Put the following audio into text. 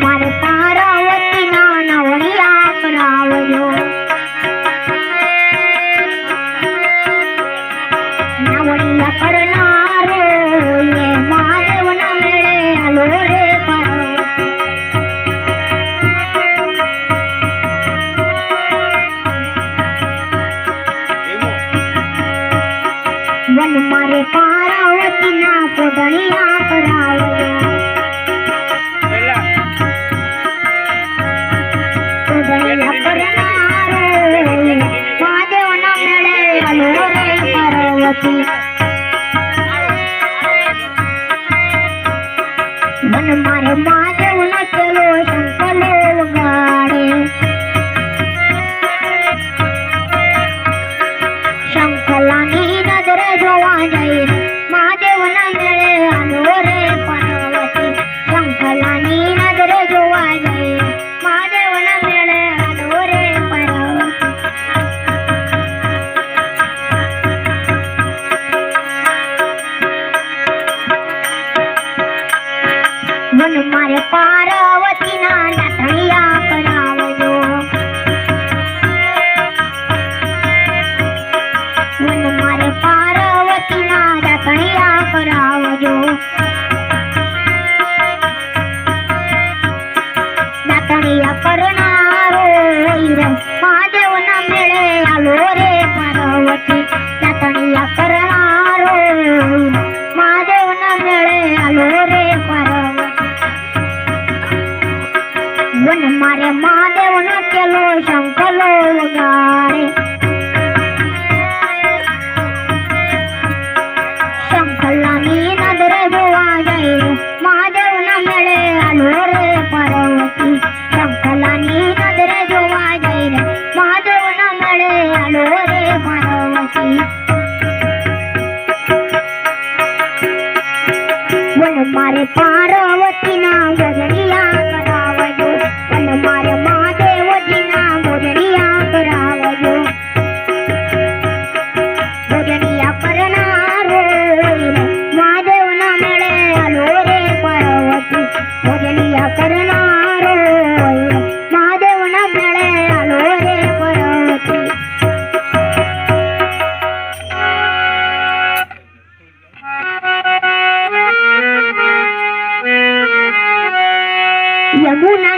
મારે પાર્વતી ના નવડિયા કરાવજો નવડિયા કરનારો એ મહાદેવ ના મેળે હાલો રે વન મારે પાર્વતી ના કોટડિયા કરાવજો मन मारे महादेव न चलो शंकलो गाड़े शंकलानी नजर जोवा जाए महादेव न मेले आलो रे पार्वती शंकलानी नजर जोवा जाए महादेव न मेले आलो रे पार्वती मन मारे पार्वती ना नाथड़िया करावजो मन मारे पार्वती ना नाथड़िया करावजो नाथड़िया करनारो महादेव ना मेले आलो रे पार्वती नाथड़िया करनारो महादेव ना मेले आलो रे पार्वती वन मारे महादेव न चलो शंकलो गाड़े शंकलानी नजर जोवा जाए महादेव न मेले आलो रे पार्वती शंकलानी नजर जोवा जाए महादेव न मेले आलो रे पार्वती वन मारे पार्वती ना गजरिया करावजो वन मारे महादेव जी ना गजरिया करावजो गजरिया करनारो महादेव ना मेले आलो रे पार्वती गजरिया करनारो महादेव ना मेले आलो रे पार्वती यमुना